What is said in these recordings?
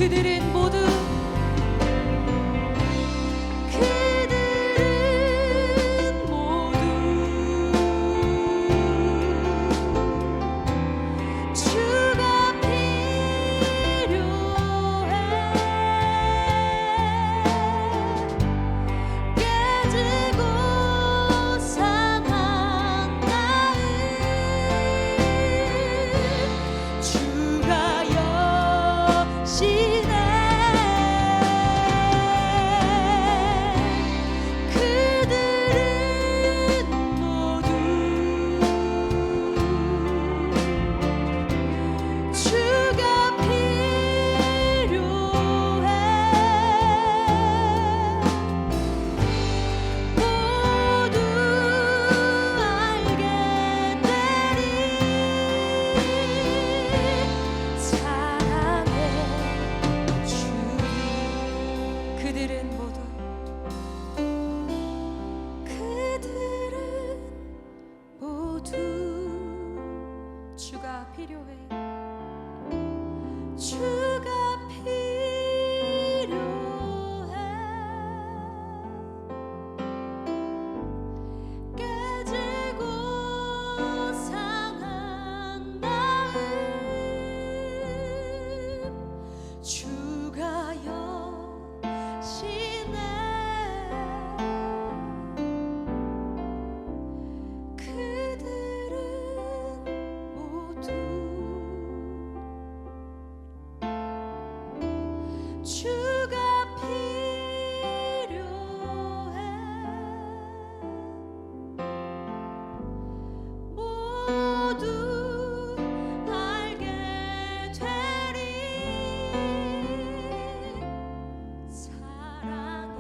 그들은 모두 주가 필요해. 깨지고 상한 마음 주가 여시네. 그들은 모두 주가 필요해. 모두 알게 되리. 사랑의 주님. 그들은 모두 주가 필요해. 주가 필요해. 깨지고 상한 마음 주가 여시네. 그들은 모두 주가 필요해. 모두 알게 되리. 사랑의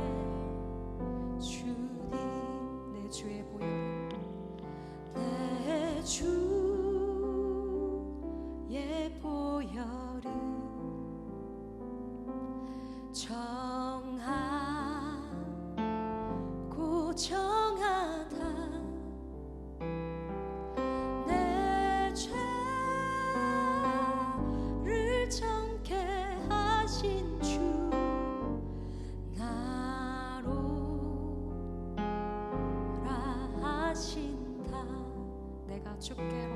주님. 내 주의 보혈, 내 주의 보혈은 정하고 정하다. 내 죄를 정케 하신 주 나로라 하신다. 내가 주께로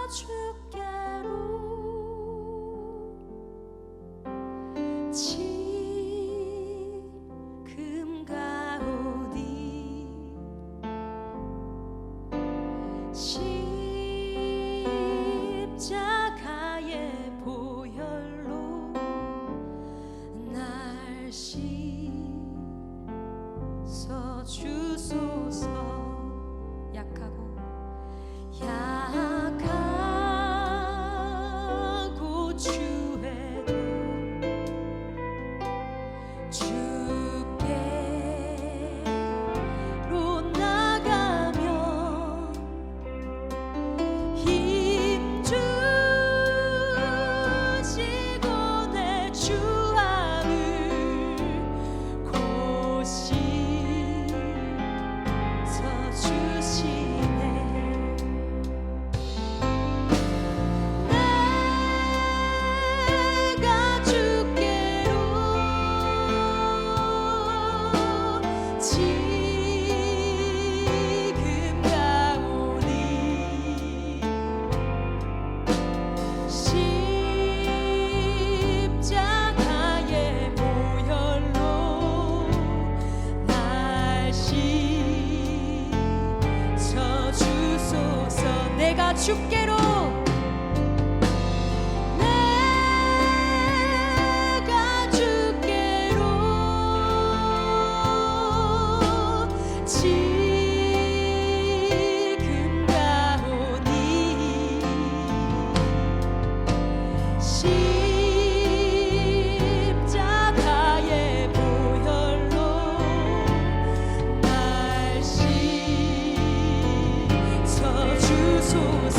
주께로 지금 가오니. 십자가의 보혈로 날 씻어 주소서. 약하고 주에도 주께로 나가면 힘 주시고 내 주 안을 고시서 주시네. 주께로 내가 주께로 지금 가오니. 십자가의 보혈로 날 씻어 주소서.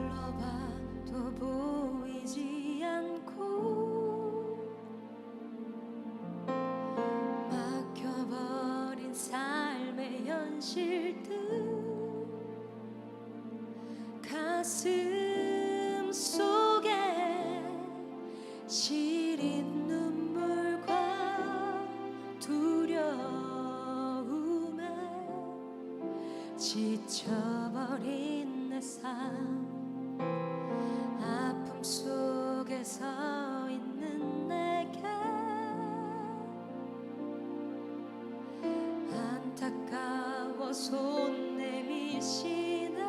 둘러봐도 보이지 않고 막혀버린 삶의 현실들 가슴 속에 시린 눈물과 두려움에 지쳐버린 내 삶 아픔 속에 서 있는 내게 안타까워 손 내미시네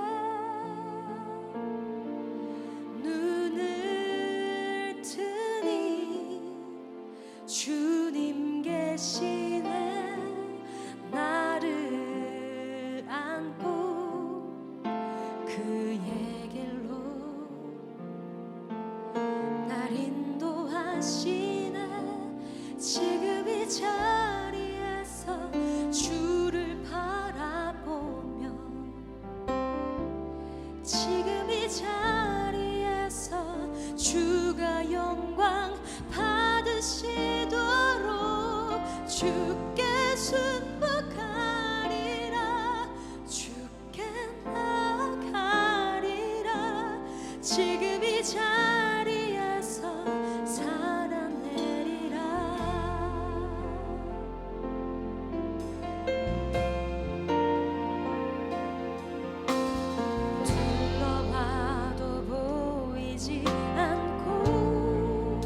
눈을 뜨니 주님 계시네 나를 안고 그의 길로 날 인도하시네 지금 이 자리에서 주를 바라보며 지금 이 자리에서 주가 영광 받으시도록 주께 순복하리라 주께 나가리라 지금 이 자리에서 살아내리라 둘러봐도 보이지 않고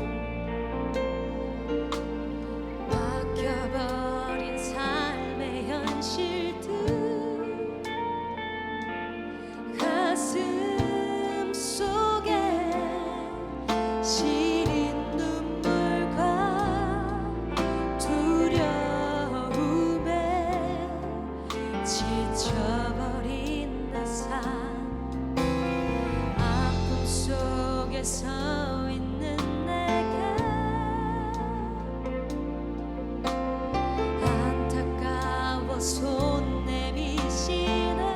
막혀버린 삶의 현실들 가슴 속에 시린 눈물과 두려움에 지쳐버린 내 삶 아픔 속에 서 있는 내게 안타까워 손 내미시네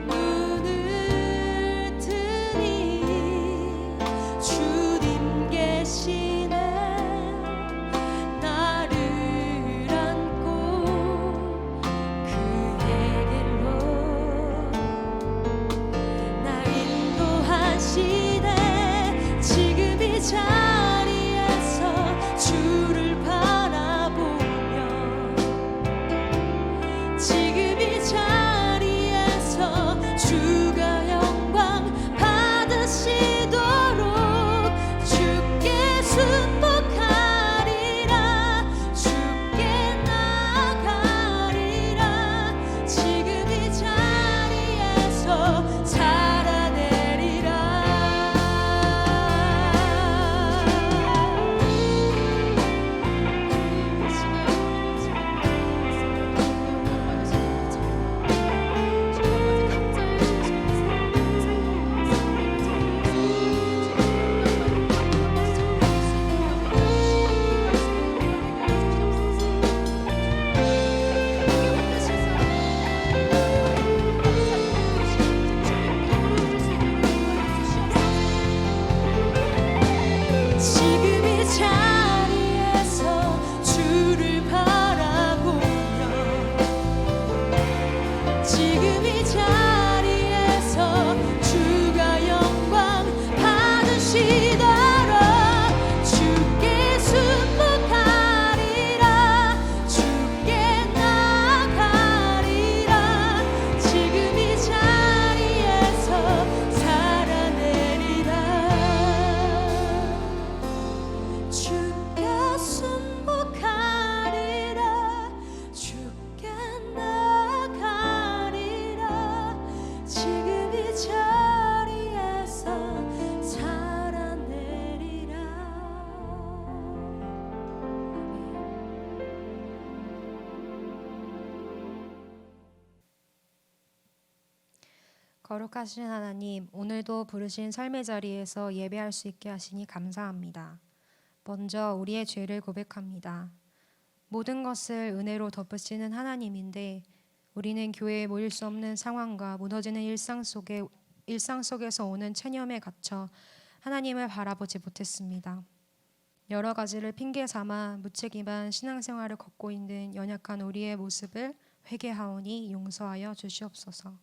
눈을 뜨니 주님 계시네 나를 안고 그의 길로 날 인도하시네 지금 이 자리에서 주를 바라보며 지금 이 자리에서 주가 영광 받으시도록 주께 순복하리라 주께 나가리라 지금 이 자리에서 살아내리라 거룩하신 하나님, 오늘도 부르신 삶의 자리에서 예배할 수 있게 하시니 감사합니다. 먼저 우리의 죄를 고백합니다. 모든 것을 은혜로 덮으시는 하나님인데 우리는 교회에 모일 수 없는 상황과 무너지는 일상 속에서 오는 체념에 갇혀 하나님을 바라보지 못했습니다. 여러 가지를 핑계 삼아 무책임한 신앙생활을 걷고 있는 연약한 우리의 모습을 회개하오니 용서하여 주시옵소서.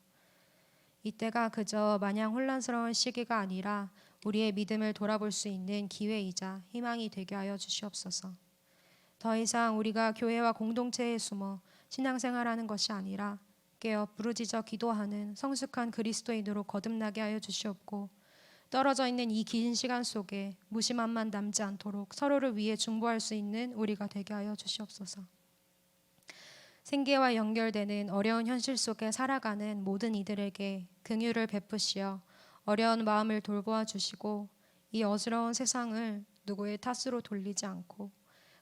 이때가 그저 마냥 혼란스러운 시기가 아니라 우리의 믿음을 돌아볼 수 있는 기회이자 희망이 되게 하여 주시옵소서. 더 이상 우리가 교회와 공동체에 숨어 신앙생활하는 것이 아니라 깨어 부르짖어 기도하는 성숙한 그리스도인으로 거듭나게 하여 주시옵고, 떨어져 있는 이 긴 시간 속에 무심함만 남지 않도록 서로를 위해 중보할 수 있는 우리가 되게 하여 주시옵소서. 생계와 연결되는 어려운 현실 속에 살아가는 모든 이들에게 긍휼을 베푸시어 어려운 마음을 돌보아 주시고, 이 어지러운 세상을 누구의 탓으로 돌리지 않고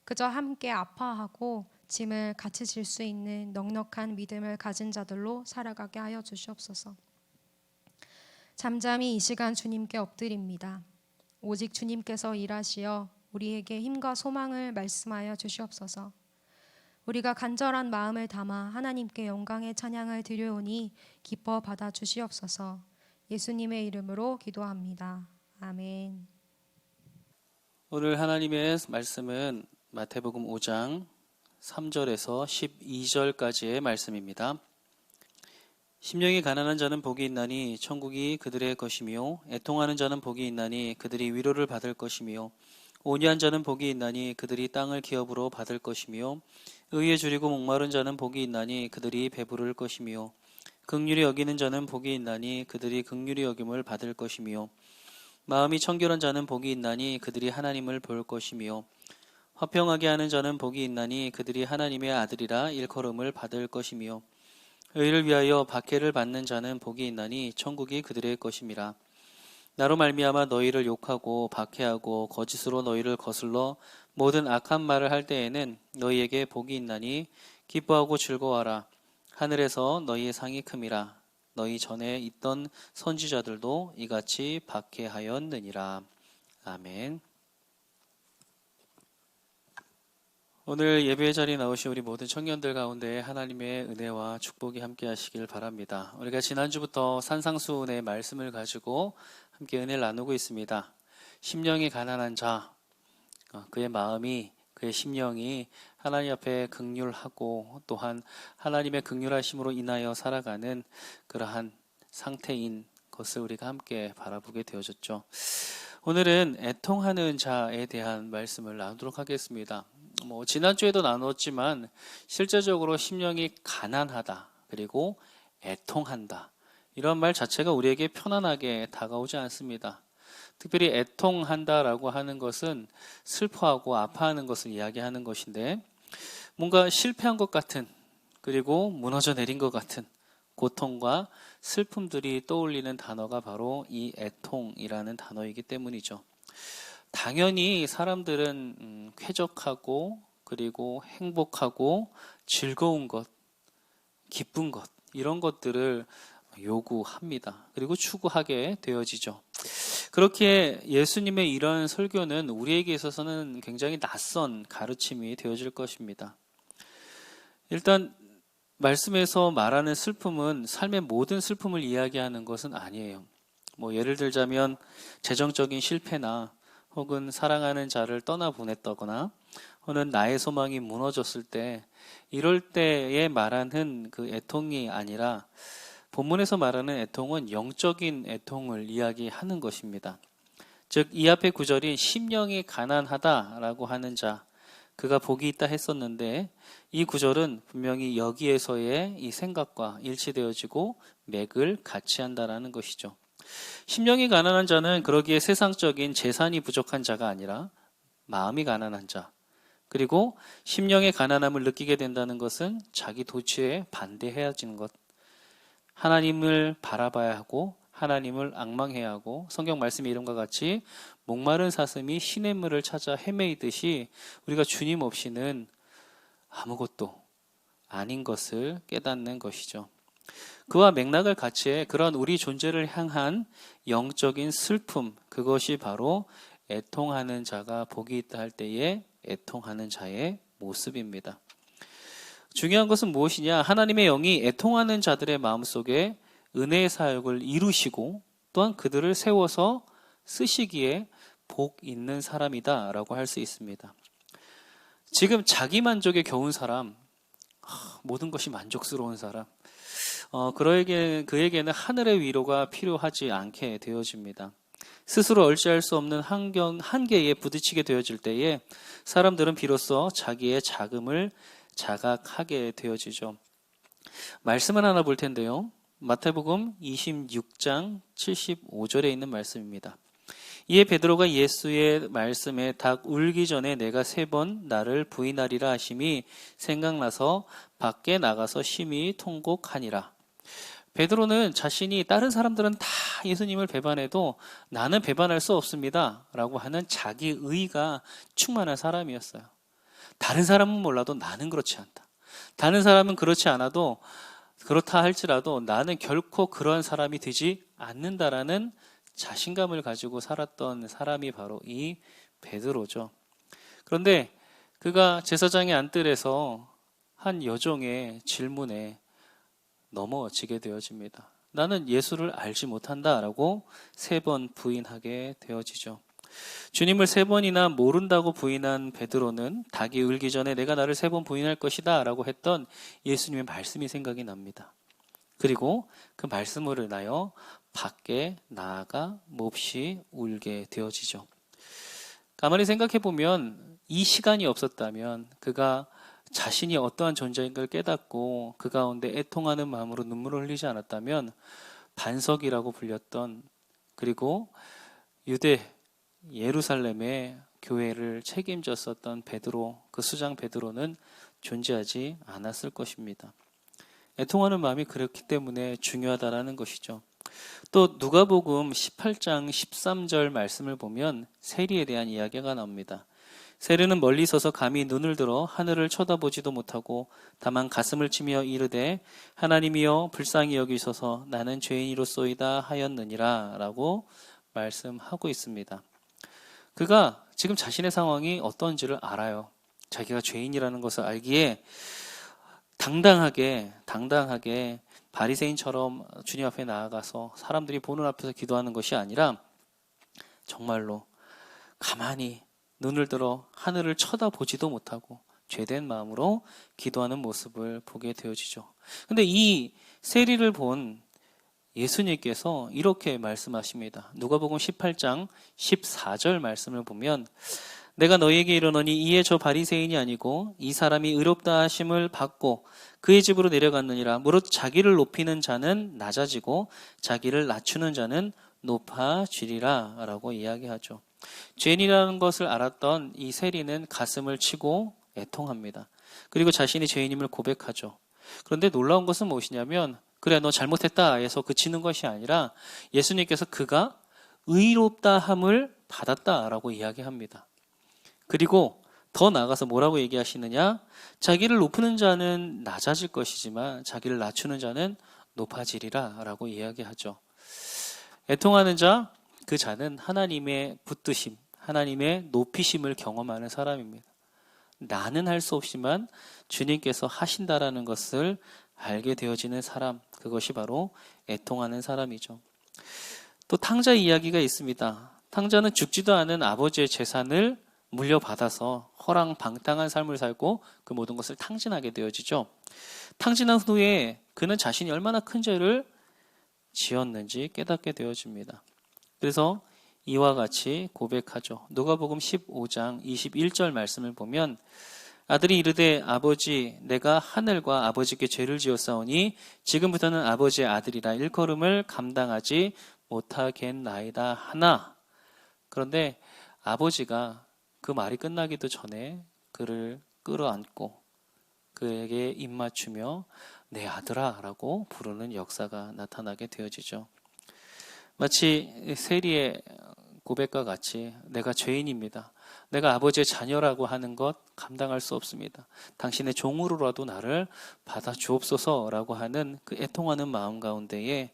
그저 함께 아파하고 짐을 같이 질 수 있는 넉넉한 믿음을 가진 자들로 살아가게 하여 주시옵소서. 잠잠히 이 시간 주님께 엎드립니다. 오직 주님께서 일하시어 우리에게 힘과 소망을 말씀하여 주시옵소서. 우리가 간절한 마음을 담아 하나님께 영광의 찬양을 드려오니 기뻐 받아 주시옵소서. 예수님의 이름으로 기도합니다. 아멘. 오늘 하나님의 말씀은 마태복음 5장 3절에서 12절까지의 말씀입니다. 심령이 가난한 자는 복이 있나니 천국이 그들의 것이며, 애통하는 자는 복이 있나니 그들이 위로를 받을 것이며, 온유한 자는 복이 있나니 그들이 땅을 기업으로 받을 것이며, 의에 줄이고 목마른 자는 복이 있나니 그들이 배부를 것이며, 긍휼히 여기는 자는 복이 있나니 그들이 긍휼히 여김을 받을 것이며, 마음이 청결한 자는 복이 있나니 그들이 하나님을 볼 것이며, 화평하게 하는 자는 복이 있나니 그들이 하나님의 아들이라 일컬음을 받을 것이며, 의를 위하여 박해를 받는 자는 복이 있나니 천국이 그들의 것임이라. 나로 말미암아 너희를 욕하고 박해하고 거짓으로 너희를 거슬러 모든 악한 말을 할 때에는 너희에게 복이 있나니 기뻐하고 즐거워하라. 하늘에서 너희의 상이 큼이라. 너희 전에 있던 선지자들도 이같이 박해하였느니라. 아멘. 오늘 예배의 자리에 나오신 우리 모든 청년들 가운데 하나님의 은혜와 축복이 함께 하시길 바랍니다. 우리가 지난주부터 산상수훈의 말씀을 가지고 함께 은혜를 나누고 있습니다. 심령이 가난한 자, 그의 마음이, 그의 심령이 하나님 앞에 긍휼하고 또한 하나님의 긍휼하심으로 인하여 살아가는 그러한 상태인 것을 우리가 함께 바라보게 되어졌죠. 오늘은 애통하는 자에 대한 말씀을 나누도록 하겠습니다. 지난주에도 나눴지만 실제적으로 심령이 가난하다, 그리고 애통한다, 이런 말 자체가 우리에게 편안하게 다가오지 않습니다. 특별히 애통한다라고 하는 것은 슬퍼하고 아파하는 것을 이야기하는 것인데, 뭔가 실패한 것 같은, 그리고 무너져 내린 것 같은 고통과 슬픔들이 떠올리는 단어가 바로 이 애통이라는 단어이기 때문이죠. 당연히 사람들은 쾌적하고 그리고 행복하고 즐거운 것, 기쁜 것, 이런 것들을 요구합니다. 그리고 추구하게 되어지죠. 그렇게 예수님의 이런 설교는 우리에게 있어서는 굉장히 낯선 가르침이 되어질 것입니다. 일단 말씀에서 말하는 슬픔은 삶의 모든 슬픔을 이야기하는 것은 아니에요. 예를 들자면 재정적인 실패나 혹은 사랑하는 자를 떠나보냈다거나 혹은 나의 소망이 무너졌을 때, 이럴 때에 말하는 그 애통이 아니라 본문에서 말하는 애통은 영적인 애통을 이야기하는 것입니다. 즉 이 앞의 구절인 심령이 가난하다라고 하는 자, 그가 복이 있다 했었는데, 이 구절은 분명히 여기에서의 이 생각과 일치되어지고 맥을 같이 한다라는 것이죠. 심령이 가난한 자는 그러기에 세상적인 재산이 부족한 자가 아니라 마음이 가난한 자, 그리고 심령의 가난함을 느끼게 된다는 것은 자기 도취에 반대해야지는 것, 하나님을 바라봐야 하고 하나님을 앙망해야 하고, 성경 말씀의 이름과 같이 목마른 사슴이 시냇물을 찾아 헤매이듯이 우리가 주님 없이는 아무것도 아닌 것을 깨닫는 것이죠. 그와 맥락을 같이 해 그런 우리 존재를 향한 영적인 슬픔, 그것이 바로 애통하는 자가 복이 있다 할 때에 애통하는 자의 모습입니다. 중요한 것은 무엇이냐? 하나님의 영이 애통하는 자들의 마음속에 은혜의 사역을 이루시고 또한 그들을 세워서 쓰시기에 복 있는 사람이다 라고 할 수 있습니다. 지금 자기 만족에 겨운 사람, 모든 것이 만족스러운 사람, 그에게는 하늘의 위로가 필요하지 않게 되어집니다. 스스로 얼지할 수 없는 한계에 부딪히게 되어질 때에 사람들은 비로소 자기의 자금을 자각하게 되어지죠. 말씀을 하나 볼 텐데요. 마태복음 26장 75절에 있는 말씀입니다. 이에 베드로가 예수의 말씀에 닭 울기 전에 내가 3번 나를 부인하리라 하심이 생각나서 밖에 나가서 심히 통곡하니라. 베드로는 자신이 다른 사람들은 다 예수님을 배반해도 나는 배반할 수 없습니다 라고 하는 자기의가 충만한 사람이었어요. 다른 사람은 몰라도 나는 그렇지 않다. 다른 사람은 그렇지 않아도 그렇다 할지라도 나는 결코 그러한 사람이 되지 않는다라는 자신감을 가지고 살았던 사람이 바로 이 베드로죠. 그런데 그가 제사장의 안뜰에서 한 여종의 질문에 넘어지게 되어집니다. 나는 예수를 알지 못한다라고 3번 부인하게 되어지죠. 주님을 3번이나 모른다고 부인한 베드로는 닭이 울기 전에 내가 나를 3번 부인할 것이다 라고 했던 예수님의 말씀이 생각이 납니다. 그리고 그 말씀을 인하여 밖에 나아가 몹시 울게 되어지죠. 가만히 생각해 보면 이 시간이 없었다면 그가 자신이 어떠한 존재인 걸 깨닫고 그 가운데 애통하는 마음으로 눈물을 흘리지 않았다면 반석이라고 불렸던, 그리고 유대 예루살렘의 교회를 책임졌었던 베드로, 그 수장 베드로는 존재하지 않았을 것입니다. 애통하는 마음이 그렇기 때문에 중요하다라는 것이죠. 또 누가복음 18장 13절 말씀을 보면 세리에 대한 이야기가 나옵니다. 세리는 멀리 서서 감히 눈을 들어 하늘을 쳐다보지도 못하고 다만 가슴을 치며 이르되 하나님이여 불쌍히 여기소서 나는 죄인이로소이다 하였느니라 라고 말씀하고 있습니다. 그가 지금 자신의 상황이 어떤지를 알아요. 자기가 죄인이라는 것을 알기에 당당하게 바리새인처럼 주님 앞에 나아가서 사람들이 보는 앞에서 기도하는 것이 아니라 정말로 가만히 눈을 들어 하늘을 쳐다보지도 못하고 죄된 마음으로 기도하는 모습을 보게 되어지죠. 근데 이 세리를 본 예수님께서 이렇게 말씀하십니다. 누가복음 18장 14절 말씀을 보면 내가 너희에게 이르노니 이에 저 바리새인이 아니고 이 사람이 의롭다 하심을 받고 그의 집으로 내려갔느니라. 무릇 자기를 높이는 자는 낮아지고 자기를 낮추는 자는 높아지리라 라고 이야기하죠. 죄인이라는 것을 알았던 이 세리는 가슴을 치고 애통합니다. 그리고 자신이 죄인임을 고백하죠. 그런데 놀라운 것은 무엇이냐면 그래 너 잘못했다 해서 그치는 것이 아니라 예수님께서 그가 의롭다 함을 받았다라고 이야기합니다. 그리고 더 나아가서 뭐라고 얘기하시느냐? 자기를 높이는 자는 낮아질 것이지만 자기를 낮추는 자는 높아지리라 라고 이야기하죠. 애통하는 자, 그 자는 하나님의 붙드심, 하나님의 높이심을 경험하는 사람입니다. 나는 할 수 없지만 주님께서 하신다라는 것을 알게 되어지는 사람, 그것이 바로 애통하는 사람이죠. 또 탕자 이야기가 있습니다. 탕자는 죽지도 않은 아버지의 재산을 물려받아서 허랑방탕한 삶을 살고 그 모든 것을 탕진하게 되어지죠. 탕진한 후에 그는 자신이 얼마나 큰 죄를 지었는지 깨닫게 되어집니다. 그래서 이와 같이 고백하죠. 누가복음 15장 21절 말씀을 보면 아들이 이르되 아버지 내가 하늘과 아버지께 죄를 지었사오니 지금부터는 아버지의 아들이라 일컬음을 감당하지 못하겠나이다 하나. 그런데 아버지가 그 말이 끝나기도 전에 그를 끌어안고 그에게 입맞추며 내 아들아 라고 부르는 역사가 나타나게 되어지죠. 마치 세리의 고백과 같이 내가 죄인입니다. 내가 아버지의 자녀라고 하는 것 감당할 수 없습니다. 당신의 종으로라도 나를 받아 주옵소서라고 하는 그 애통하는 마음 가운데에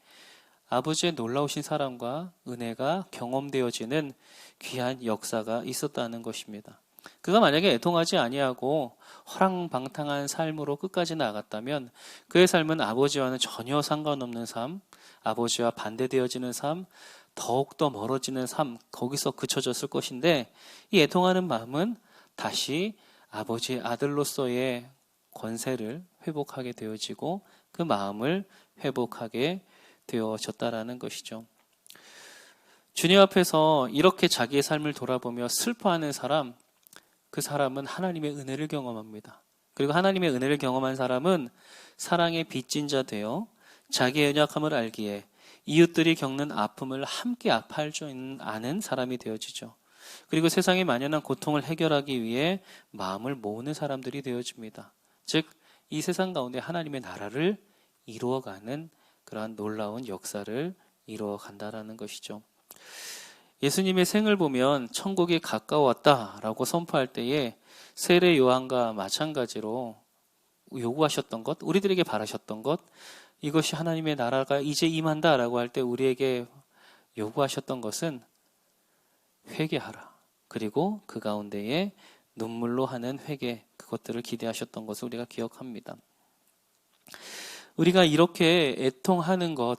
아버지의 놀라우신 사랑과 은혜가 경험되어지는 귀한 역사가 있었다는 것입니다. 그가 만약에 애통하지 아니하고 허랑방탕한 삶으로 끝까지 나아갔다면 그의 삶은 아버지와는 전혀 상관없는 삶, 아버지와 반대되어지는 삶, 더욱더 멀어지는 삶, 거기서 그쳐졌을 것인데, 이 애통하는 마음은 다시 아버지의 아들로서의 권세를 회복하게 되어지고 그 마음을 회복하게 되어졌다라는 것이죠. 주님 앞에서 이렇게 자기의 삶을 돌아보며 슬퍼하는 사람, 그 사람은 하나님의 은혜를 경험합니다. 그리고 하나님의 은혜를 경험한 사람은 사랑의 빚진 자 되어 자기의 연약함을 알기에 이웃들이 겪는 아픔을 함께 아파할 줄 아는 사람이 되어지죠. 그리고 세상에 만연한 고통을 해결하기 위해 마음을 모으는 사람들이 되어집니다. 즉, 이 세상 가운데 하나님의 나라를 이루어가는 그러한 놀라운 역사를 이루어간다라는 것이죠. 예수님의 생을 보면 천국이 가까웠다라고 선포할 때에 세례 요한과 마찬가지로 요구하셨던 것, 우리들에게 바라셨던 것, 이것이 하나님의 나라가 이제 임한다라고 할 때 우리에게 요구하셨던 것은 회개하라. 그리고 그 가운데에 눈물로 하는 회개, 그것들을 기대하셨던 것을 우리가 기억합니다. 우리가 이렇게 애통하는 것,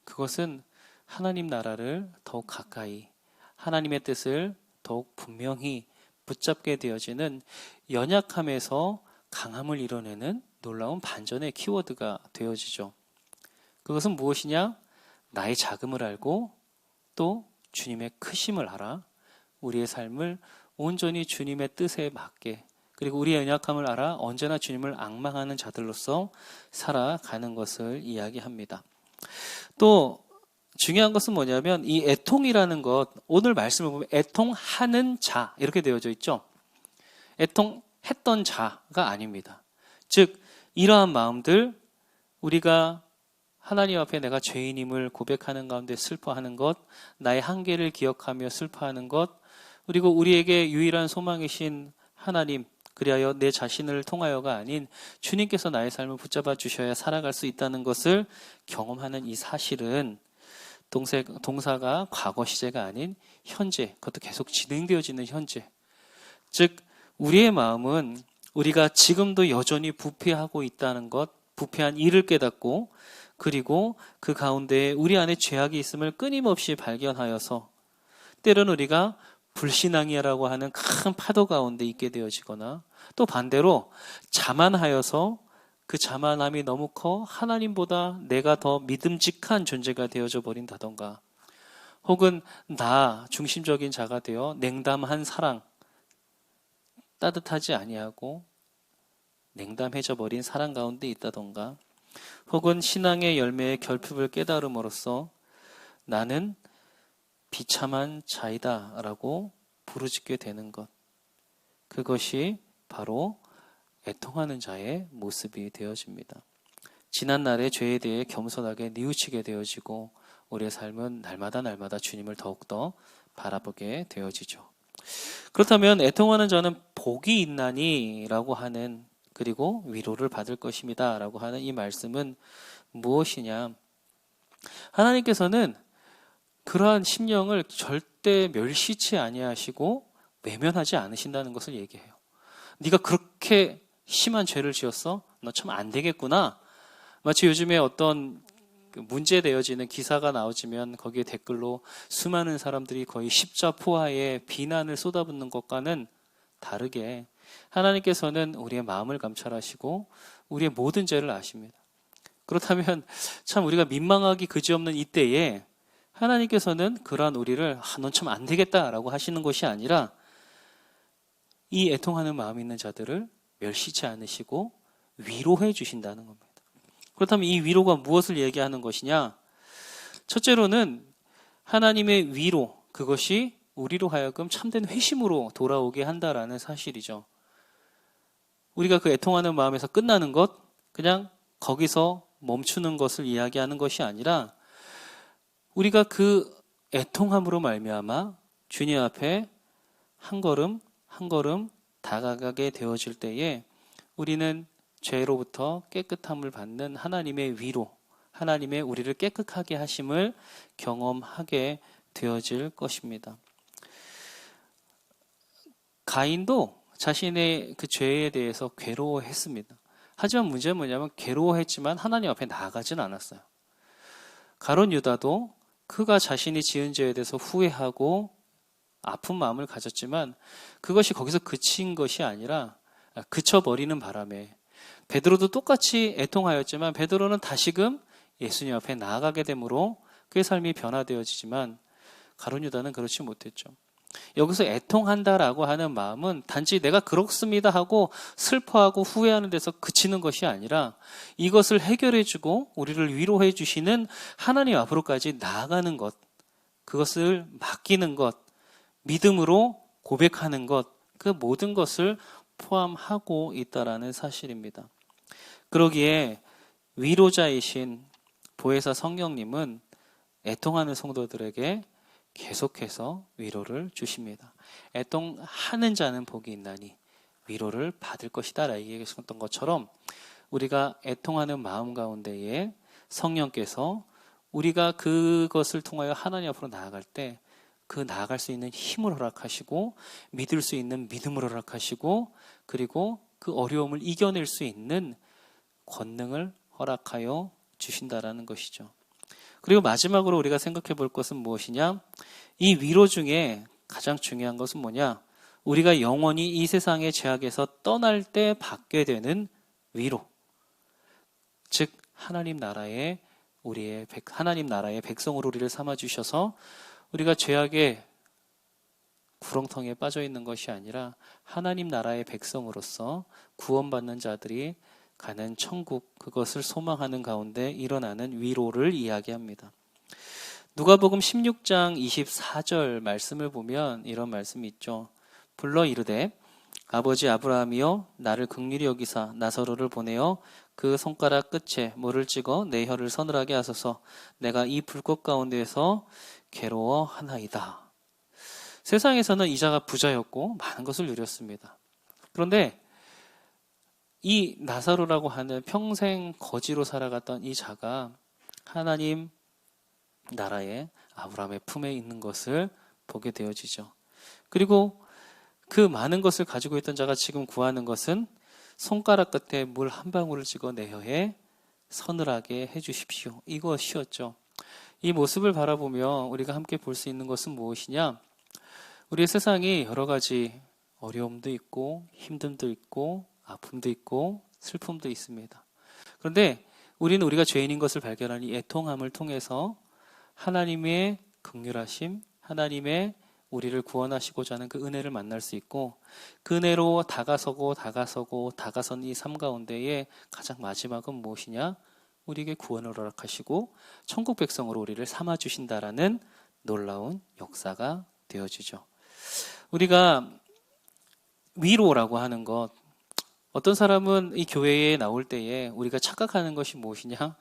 그것은 하나님 나라를 더욱 가까이, 하나님의 뜻을 더욱 분명히 붙잡게 되어지는 연약함에서 강함을 이뤄내는 놀라운 반전의 키워드가 되어지죠. 그것은 무엇이냐? 나의 작음을 알고 또 주님의 크심을 알아 우리의 삶을 온전히 주님의 뜻에 맞게, 그리고 우리의 연약함을 알아 언제나 주님을 앙망하는 자들로서 살아가는 것을 이야기합니다. 또 중요한 것은 뭐냐면 이 애통이라는 것, 오늘 말씀을 보면 애통하는 자 이렇게 되어져 있죠. 애통했던 자가 아닙니다. 즉 이러한 마음들, 우리가 하나님 앞에 내가 죄인임을 고백하는 가운데 슬퍼하는 것, 나의 한계를 기억하며 슬퍼하는 것, 그리고 우리에게 유일한 소망이신 하나님, 그리하여 내 자신을 통하여가 아닌 주님께서 나의 삶을 붙잡아 주셔야 살아갈 수 있다는 것을 경험하는 이 사실은 동사가 과거 시제가 아닌 현재, 그것도 계속 진행되어지는 현재. 즉 우리의 마음은 우리가 지금도 여전히 부패하고 있다는 것, 부패한 일을 깨닫고, 그리고 그 가운데 우리 안에 죄악이 있음을 끊임없이 발견하여서 때로는 우리가 불신앙이라고 하는 큰 파도 가운데 있게 되어지거나, 또 반대로 자만하여서 그 자만함이 너무 커 하나님보다 내가 더 믿음직한 존재가 되어져 버린다던가, 혹은 나 중심적인 자가 되어 냉담한 사랑, 따뜻하지 아니하고 냉담해져 버린 사랑 가운데 있다던가, 혹은 신앙의 열매의 결핍을 깨달음으로써 나는 비참한 자이다 라고 부르짖게 되는 것, 그것이 바로 애통하는 자의 모습이 되어집니다. 지난날의 죄에 대해 겸손하게 뉘우치게 되어지고 우리의 삶은 날마다 주님을 더욱더 바라보게 되어지죠. 그렇다면 애통하는 자는 복이 있나니 라고 하는, 그리고 위로를 받을 것입니다 라고 하는 이 말씀은 무엇이냐? 하나님께서는 그러한 심령을 절대 멸시치 아니하시고 외면하지 않으신다는 것을 얘기해요. 네가 그렇게 심한 죄를 지었어? 너 참 안 되겠구나. 마치 요즘에 어떤 문제되어지는 기사가 나오지면 거기에 댓글로 수많은 사람들이 거의 십자포화에 비난을 쏟아붓는 것과는 다르게 하나님께서는 우리의 마음을 감찰하시고 우리의 모든 죄를 아십니다. 그렇다면 참 우리가 민망하기 그지없는 이때에 하나님께서는 그러한 우리를 넌 참 안 되겠다라고 하시는 것이 아니라 이 애통하는 마음이 있는 자들을 멸시치 않으시고 위로해 주신다는 겁니다. 그렇다면 이 위로가 무엇을 얘기하는 것이냐? 첫째로는 하나님의 위로, 그것이 우리로 하여금 참된 회심으로 돌아오게 한다라는 사실이죠. 우리가 그 애통하는 마음에서 끝나는 것, 그냥 거기서 멈추는 것을 이야기하는 것이 아니라 우리가 그 애통함으로 말미암아 주님 앞에 한 걸음 한 걸음 다가가게 되어질 때에 우리는 죄로부터 깨끗함을 받는 하나님의 위로, 하나님의 우리를 깨끗하게 하심을 경험하게 되어질 것입니다. 가인도 자신의 그 죄에 대해서 괴로워했습니다. 하지만 문제는 뭐냐면 괴로워했지만 하나님 앞에 나아가진 않았어요. 가룟 유다도 그가 자신이 지은 죄에 대해서 후회하고 아픈 마음을 가졌지만 그것이 거기서 그친 것이 아니라 그쳐버리는 바람에 베드로도 똑같이 애통하였지만 베드로는 다시금 예수님 앞에 나아가게 되므로 그의 삶이 변화되어지지만 가룟 유다는 그렇지 못했죠. 여기서 애통한다라고 하는 마음은 단지 내가 그렇습니다 하고 슬퍼하고 후회하는 데서 그치는 것이 아니라 이것을 해결해주고 우리를 위로해 주시는 하나님 앞으로까지 나아가는 것, 그것을 맡기는 것, 믿음으로 고백하는 것, 그 모든 것을 포함하고 있다라는 사실입니다. 그러기에 위로자이신 보혜사 성령님은 애통하는 성도들에게 계속해서 위로를 주십니다. 애통하는 자는 복이 있나니 위로를 받을 것이다 라고 얘기했던 것처럼 우리가 애통하는 마음 가운데에 성령께서 우리가 그것을 통하여 하나님 앞으로 나아갈 때 그 나아갈 수 있는 힘을 허락하시고 믿을 수 있는 믿음을 허락하시고 그리고 그 어려움을 이겨낼 수 있는 권능을 허락하여 주신다라는 것이죠. 그리고 마지막으로 우리가 생각해 볼 것은 무엇이냐? 이 위로 중에 가장 중요한 것은 뭐냐? 우리가 영원히 이 세상의 죄악에서 떠날 때 받게 되는 위로. 즉 하나님 나라의 백성으로 우리를 삼아 주셔서 우리가 죄악의 구렁텅이에 빠져 있는 것이 아니라 하나님 나라의 백성으로서 구원받는 자들이 가는 천국, 그것을 소망하는 가운데 일어나는 위로를 이야기합니다. 누가복음 16장 24절 말씀을 보면 이런 말씀이 있죠. 불러 이르되 아버지 아브라함이여 나를 긍휼히 여기사 나사로를 보내어 그 손가락 끝에 물을 찍어 내 혀를 서늘하게 하소서. 내가 이 불꽃 가운데에서 괴로워하나이다. 세상에서는 이 자가 부자였고 많은 것을 누렸습니다. 그런데 이 나사로라고 하는 평생 거지로 살아갔던 이 자가 하나님 나라의 아브라함의 품에 있는 것을 보게 되어지죠. 그리고 그 많은 것을 가지고 있던 자가 지금 구하는 것은 손가락 끝에 물 한 방울을 찍어 내 혀에 서늘하게 해주십시오. 이것이었죠. 이 모습을 바라보며 우리가 함께 볼 수 있는 것은 무엇이냐? 우리의 세상이 여러 가지 어려움도 있고 힘듦도 있고 아픔도 있고 슬픔도 있습니다. 그런데 우리는 우리가 죄인인 것을 발견하니 애통함을 통해서 하나님의 긍휼하심, 하나님의 우리를 구원하시고자 하는 그 은혜를 만날 수 있고 그 은혜로 다가선 이 삶 가운데에 가장 마지막은 무엇이냐? 우리에게 구원을 허락하시고 천국 백성으로 우리를 삼아주신다라는 놀라운 역사가 되어지죠. 우리가 위로라고 하는 것, 어떤 사람은 이 교회에 나올 때에 우리가 착각하는 것이 무엇이냐?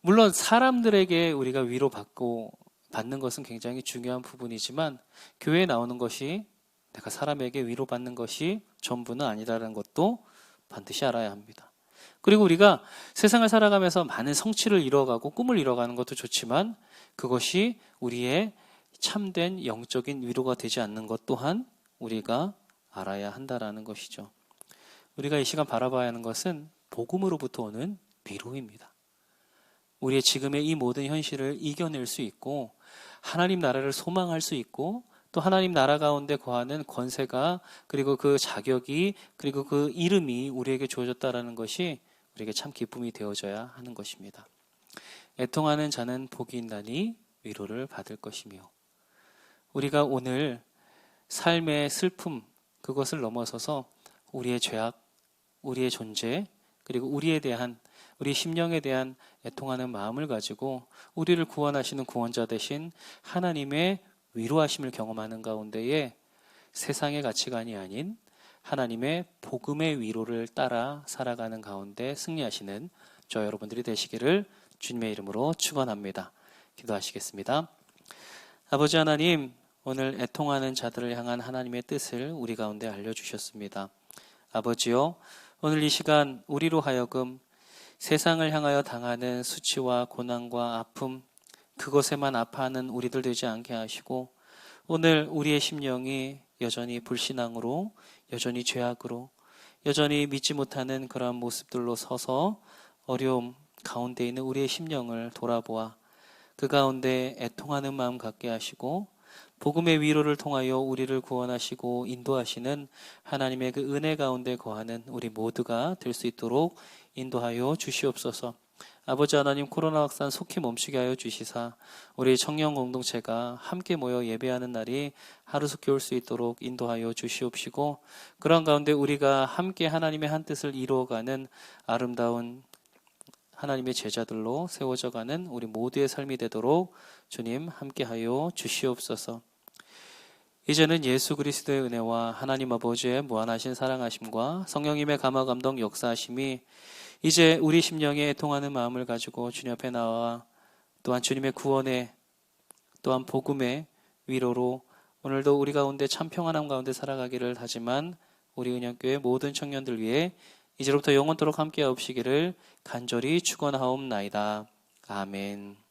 물론 사람들에게 우리가 위로받고 받는 것은 굉장히 중요한 부분이지만 교회에 나오는 것이 내가 사람에게 위로받는 것이 전부는 아니라는 것도 반드시 알아야 합니다. 그리고 우리가 세상을 살아가면서 많은 성취를 이뤄가고 꿈을 이뤄가는 것도 좋지만 그것이 우리의 참된 영적인 위로가 되지 않는 것 또한 우리가 알아야 한다라는 것이죠. 우리가 이 시간 바라봐야 하는 것은 복음으로부터 오는 위로입니다. 우리의 지금의 이 모든 현실을 이겨낼 수 있고 하나님 나라를 소망할 수 있고 또 하나님 나라 가운데 거하는 권세가 그리고 그 자격이 그리고 그 이름이 우리에게 주어졌다라는 것이 우리에게 참 기쁨이 되어져야 하는 것입니다. 애통하는 자는 복이 있나니 위로를 받을 것이며 우리가 오늘 삶의 슬픔 그것을 넘어서서 우리의 죄악, 우리의 존재 그리고 우리 심령에 대한 애통하는 마음을 가지고 우리를 구원하시는 구원자 되신 하나님의 위로하심을 경험하는 가운데에 세상의 가치관이 아닌 하나님의 복음의 위로를 따라 살아가는 가운데 승리하시는 저 여러분들이 되시기를 주님의 이름으로 축원합니다. 기도하시겠습니다. 아버지 하나님, 오늘 애통하는 자들을 향한 하나님의 뜻을 우리 가운데 알려주셨습니다. 아버지요, 오늘 이 시간 우리로 하여금 세상을 향하여 당하는 수치와 고난과 아픔, 그것에만 아파하는 우리들 되지 않게 하시고, 오늘 우리의 심령이 여전히 불신앙으로, 여전히 죄악으로, 여전히 믿지 못하는 그러한 모습들로 서서 어려움 가운데 있는 우리의 심령을 돌아보아 그 가운데 애통하는 마음 갖게 하시고, 복음의 위로를 통하여 우리를 구원하시고 인도하시는 하나님의 그 은혜 가운데 거하는 우리 모두가 될 수 있도록 인도하여 주시옵소서. 아버지 하나님, 코로나 확산 속히 멈추게 하여 주시사 우리 청년 공동체가 함께 모여 예배하는 날이 하루속히 올 수 있도록 인도하여 주시옵시고, 그런 가운데 우리가 함께 하나님의 한 뜻을 이루어가는 아름다운 하나님의 제자들로 세워져가는 우리 모두의 삶이 되도록 주님 함께하여 주시옵소서. 이제는 예수 그리스도의 은혜와 하나님 아버지의 무한하신 사랑하심과 성령님의 감화 감동 역사하심이 이제 우리 심령에 애통하는 마음을 가지고 주님 앞에 나와 또한 주님의 구원의 또한 복음의 위로로 오늘도 우리 가운데 참 평안함 가운데 살아가기를 하지만 우리 은영교회 모든 청년들 위해 이제로부터 영원토록 함께 하옵시기를 간절히 축원하옵나이다. 아멘.